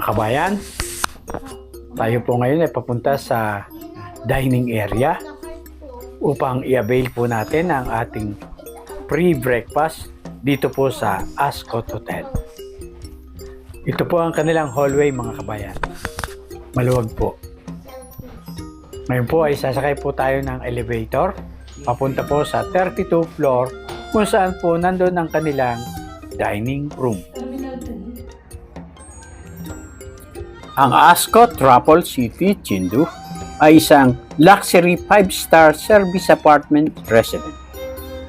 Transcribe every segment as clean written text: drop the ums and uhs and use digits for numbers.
Mga kabayan, tayo po ngayon ay papunta sa dining area upang i-avail po natin ang ating free breakfast dito po sa Ascot Hotel. Ito po ang kanilang hallway, mga kabayan. Maluwag po. Ngayon po ay sasakay po tayo ng elevator papunta po sa 32 floor kung saan po nandun ang kanilang dining room. Ang Ascot Rapol City, Chindu ay isang luxury 5-star service apartment residence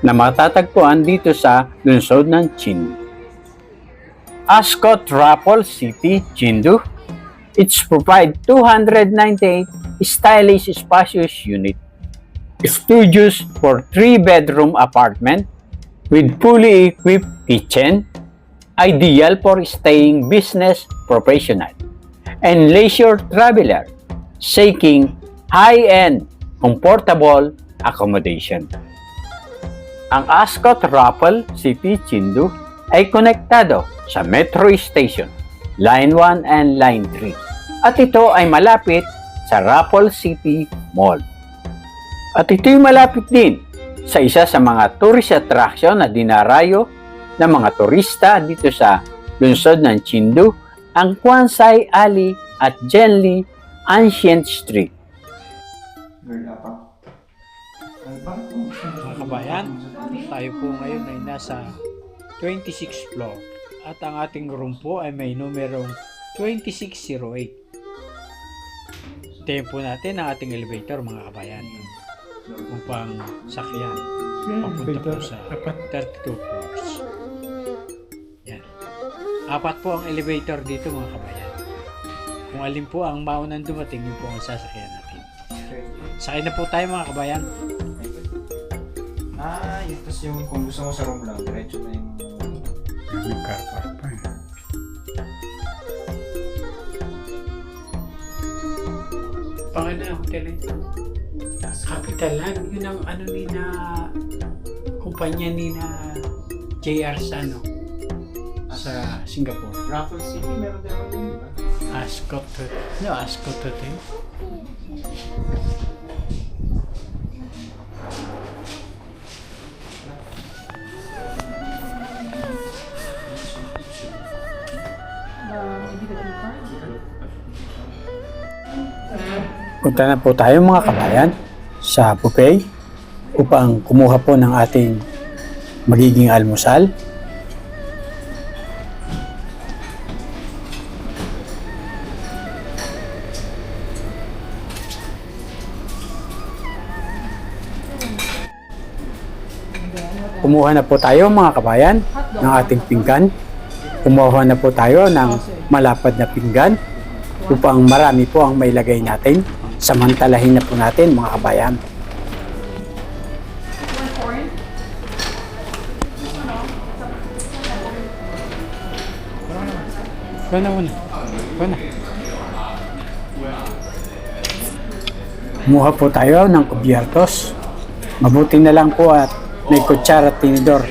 na matatagpuan dito sa lungsod ng Chindu. Ascot Rapol City, Chindu, it's provide 298 stylish spacious unit, studios for 3-bedroom apartment with fully equipped kitchen, ideal for staying business professional and leisure traveler seeking high-end, comfortable accommodation. Ang Ascot Rapol City, Chindu ay konektado sa Metro Station, Line 1 and Line 3 at ito ay malapit sa Rapol City Mall. At ito'y malapit din sa isa sa mga tourist attraction na dinarayo ng mga turista dito sa lungsod ng Chindu, ang Kwansay Alley at Genli Ancient Street. Mga Kabayan, tayo po ngayon ay nasa 26th floor at ang ating room po ay may numerong 2608. Tayo po natin ang ating elevator, mga kabayan, upang sakyan papunta po sa 32 floors. Yan. 4 po ang elevator dito, mga kabayan. Kung alin po ang maunang dumating, yun po ang sasakyan natin. Sakay na po tayo, mga kabayan. Yun tas yung kung gusto mo sa room lang, diretso na yung... Yung car park pa. Pangalan ang hotel ito? Capitalan. Yun ang ano ni na kumpanya ni na JR sa ano? Sa Singapore. Raffles City, meron din ako din, di ba? Ascot Hotel. No, Ascot Hotel. Punta na po tayo, mga kabayan, sa buffet upang kumuha po ng ating magiging almusal. Kumuha na po tayo, mga kabayan, ng ating pinggan. Kumuha na po tayo ng malapad na pinggan upang marami po ang mailagay natin. Samantalahin na po natin, mga kabayan. Kumuha po tayo ng kubyertos. Mabuti na lang po at may kutsara at tinidor.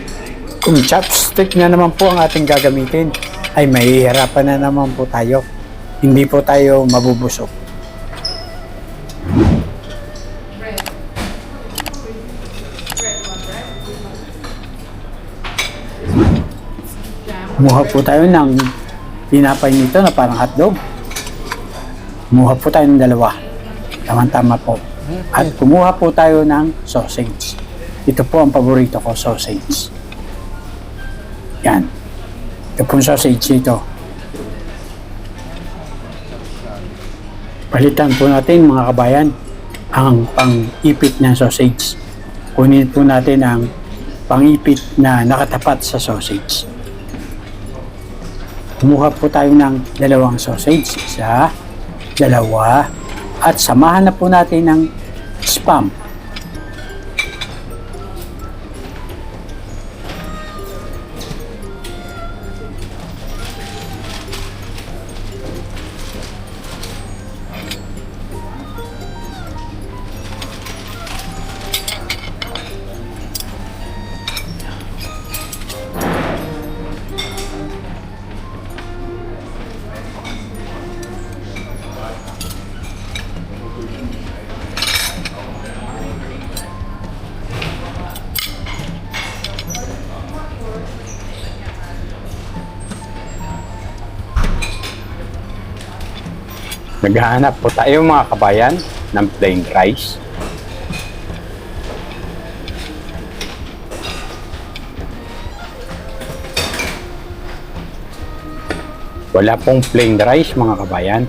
Kung chopstick na naman po ang ating gagamitin, ay mahihirapan na naman po tayo. Hindi po tayo mabubusog. Kumuha po tayo ng tinapay nito na parang hotdog. Kumuha po tayo ng 2. Tama-tama po. At kumuha po tayo ng sausage. Ito po ang paborito ko, sausage. Yan. Ito po ang sausage ito. Palitan po natin, mga kabayan, ang pang-ipit ng sausage. Kunin po natin ang pang-ipit na nakatapat sa sausage. Kumuha po tayo ng 2 sausage. 1, 2, at samahan na po natin ng spam. Naghahanap po tayo mga kabayan ng plain rice. Wala pong plain rice mga kabayan.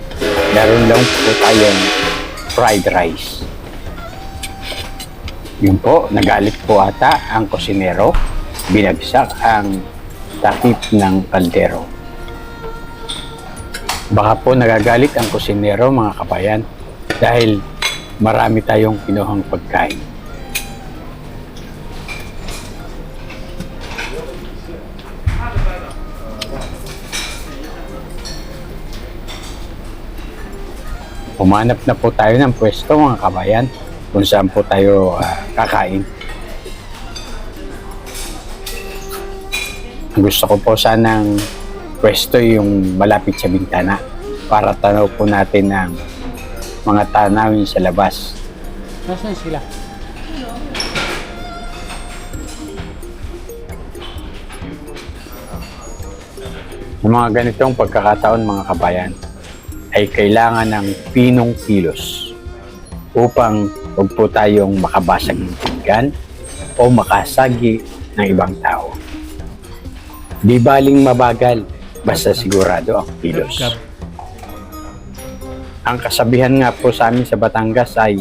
Meron lang po tayong fried rice. Yun po, nagalit po ata ang kusinero. Binagsak ang takip ng kaldero. Baka po nagagalit ang kusinero mga kabayan dahil marami tayong kinuhang pagkain. Humanap na po tayo ng pwesto mga kabayan kung saan po tayo kakain. Gusto ko po sanang pwesto yung malapit sa bintana para tanaw po natin ang mga tanawin sa labas. Nasaan sila? Yung mga ganitong pagkakataon mga kabayan ay kailangan ng pinong kilos upang huwag po tayong makabasag ng pinggan o makasagi ng ibang tao. Di baling mabagal, basta sigurado ang kilos. Ang kasabihan nga po sa amin sa Batangas ay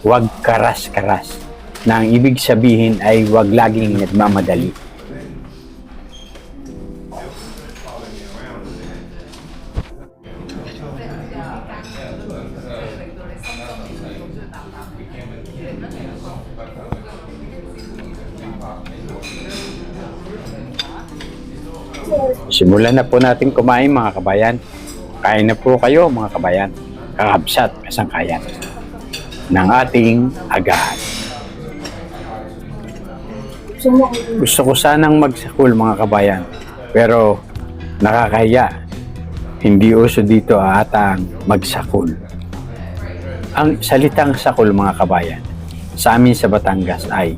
huwag karas-karas, na ang ibig sabihin ay huwag laging nagmamadali. Simulan na po natin kumain mga kabayan. Kain na po kayo mga kabayan. Kakabsat kasangkayan ng ating agahan. Gusto ko sanang magsakul mga kabayan, pero nakakahiya. Hindi uso dito atang magsakul. Ang salitang sakul mga kabayan sa amin sa Batangas ay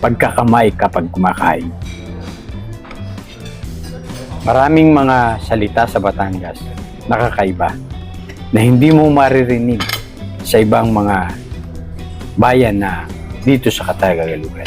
pagkakamay kapag kumakain. Maraming mga salita sa Batangas nakakaiba na hindi mo maririnig sa ibang mga bayan na dito sa Katagagalugan.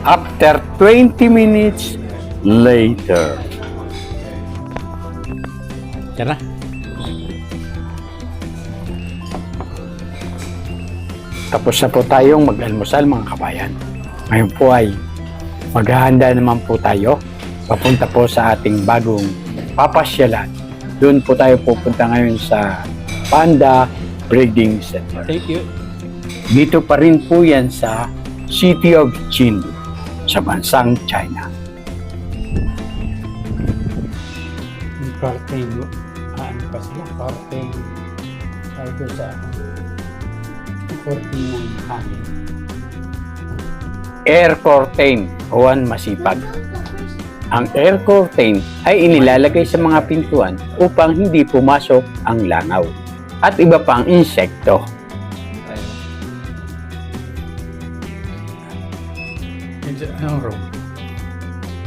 After 20 minutes later. Tara. Tapos na po tayong mag-almusal mga kabayan. Ngayon po ay maghahanda naman po tayo. Papunta po sa ating bagong papasyalan. Doon po tayo pupunta ngayon sa Panda Breeding Center. Thank you. Dito pa rin po yan sa City of Chengdu sa bansang China. Yung curtain, ano pa sila? Curtain, tayo sa curtain ng hangin. Air curtain, Juan Masipag. Ang air curtain ay inilalagay sa mga pintuan upang hindi pumasok ang langaw at iba pang insekto. Anong room?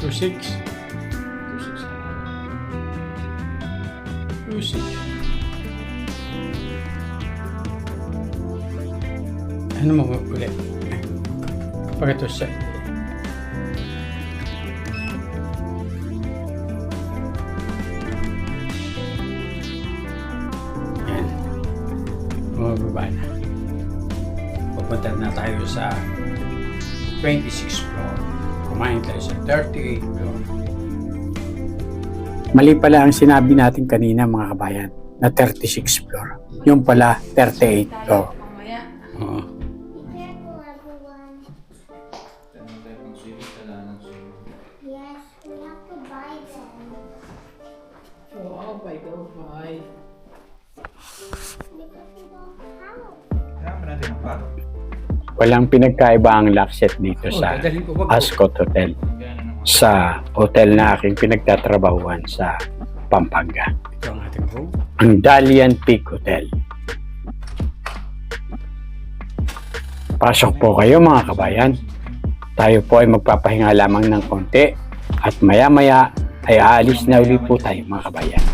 2-6? 2-6. Ano mo ulit? Pag ito sa... Yan. Bumababa na. Pupunta na tayo sa 26th floor. Kumain tayo sa 38th floor. Mali pala ang sinabi natin kanina mga kabayan na 36th floor. Yung pala 38th floor. Oo. Yes, we have to buy them. Wow, by the way. Kailangan ba natin ang bag? Walang pinagkaiba ang lockset dito Oh, sa dadalhin ko. Wag po. Ascot Hotel. Gano'n naman. Sa hotel na aking pinagtatrabahuan sa Pampanga. Ito ang ating room. Ang Dalian Peak Hotel. Pasok po kayo mga kabayan. Tayo po ay magpapahinga lamang ng konti at maya-maya ay aalis na ulit po tayo mga kabayan.